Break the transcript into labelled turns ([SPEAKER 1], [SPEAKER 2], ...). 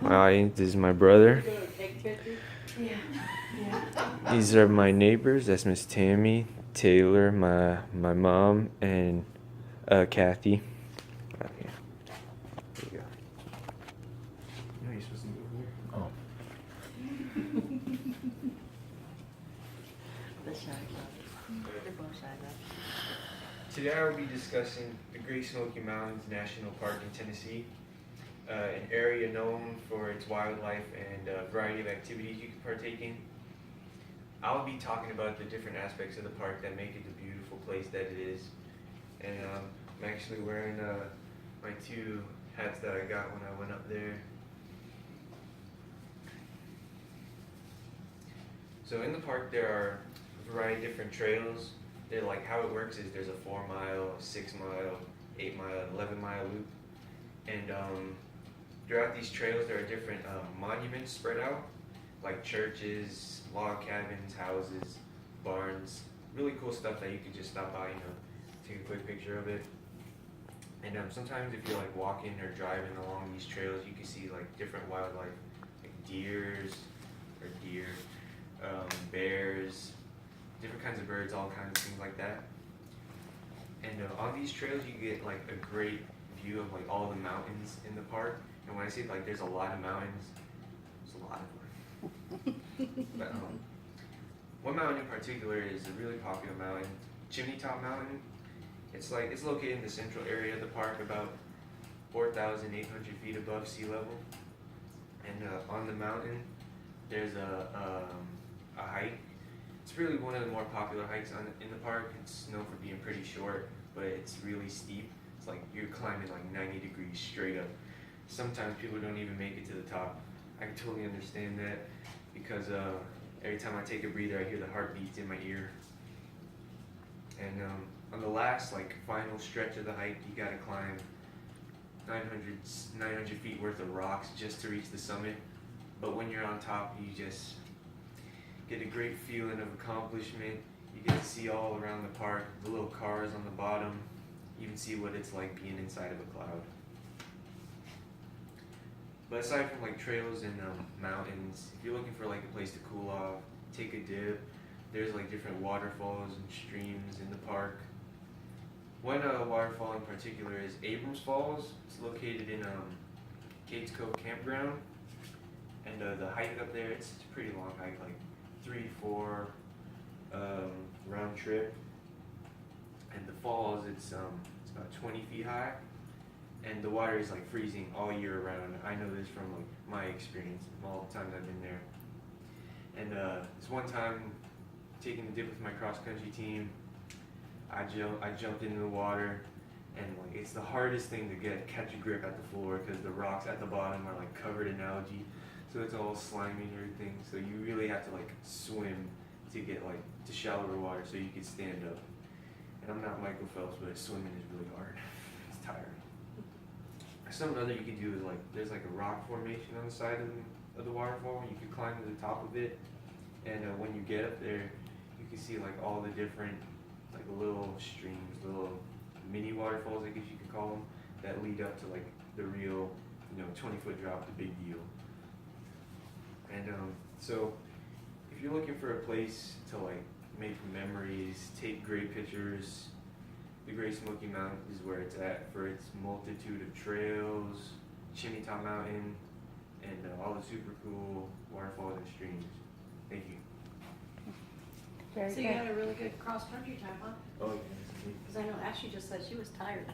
[SPEAKER 1] Hi, this is my brother.
[SPEAKER 2] Yeah.
[SPEAKER 1] These are my neighbors. That's Miss Tammy, Taylor, my mom, and Kathy. Yeah. There you go. No, you're supposed to move here. Oh.
[SPEAKER 2] The shy love. They're both shy love.
[SPEAKER 1] Today I will be discussing the Great Smoky Mountains National Park in Tennessee, an area known for its wildlife and a variety of activities you can partake in. I'll be talking about the different aspects of the park that make it the beautiful place that it is. And I'm actually wearing my two hats that I got when I went up there. So in the park there are a variety of different trails. They're like, how it works is there's a 4 mile, 6 mile, 8 mile, 11 mile loop. And throughout these trails there are different monuments spread out, like churches, log cabins, houses, barns, really cool stuff that you could just stop by, take a quick picture of it. And sometimes if you're like walking or driving along these trails, you can see like different wildlife, like deer, bears, different kinds of birds, all kinds of things like that. And on these trails you get like a great view of like all the mountains in the park. And when I say like there's a lot of mountains, there's a lot of them. But one mountain in particular is a really popular mountain, Chimney Top Mountain. It's located in the central area of the park, about 4,800 feet above sea level. And on the mountain, there's a hike. It's really one of the more popular hikes in the park. It's known for being pretty short, but it's really steep. It's like you're climbing like 90 degrees straight up. Sometimes people don't even make it to the top. I can totally understand that because every time I take a breather, I hear the heartbeats in my ear. And on the last, final stretch of the hike, you gotta climb 900 feet worth of rocks just to reach the summit. But when you're on top, you just get a great feeling of accomplishment. You get to see all around the park, the little cars on the bottom. You can see what it's like being inside of a cloud. But aside from trails and mountains, if you're looking for a place to cool off, take a dip, there's different waterfalls and streams in the park. One waterfall in particular is Abrams Falls. It's located in Cades Cove Campground, and the hike up there, it's a pretty long hike, 3-4 round trip. And the falls, it's about 20 feet high, and the water is freezing all year round. I know this from my experience, all the times I've been there. And this one time, taking the dip with my cross country team, I jumped into the water, and it's the hardest thing to catch a grip at the floor because the rocks at the bottom are covered in algae, so it's all slimy and everything. So you really have to swim to get to shallower water so you can stand up. And I'm not Michael Phelps, but swimming is really hard. It's tiring. Something other you could do is there's a rock formation on the side of the waterfall. You could climb to the top of it, and when you get up there, you can see all the different little streams, little mini waterfalls, I guess you could call them, that lead up to the real 20-foot drop, the big deal. And so if you're looking for a place to make memories, take great pictures, the Great Smoky Mountains is where it's at for its multitude of trails, Chimney Top Mountain, and all the super cool waterfalls and streams. Thank you.
[SPEAKER 2] Very
[SPEAKER 3] So
[SPEAKER 2] good.
[SPEAKER 3] you had a really good cross-country time, huh?
[SPEAKER 1] Oh, yeah.
[SPEAKER 3] Because I know Ashley just said she was tired.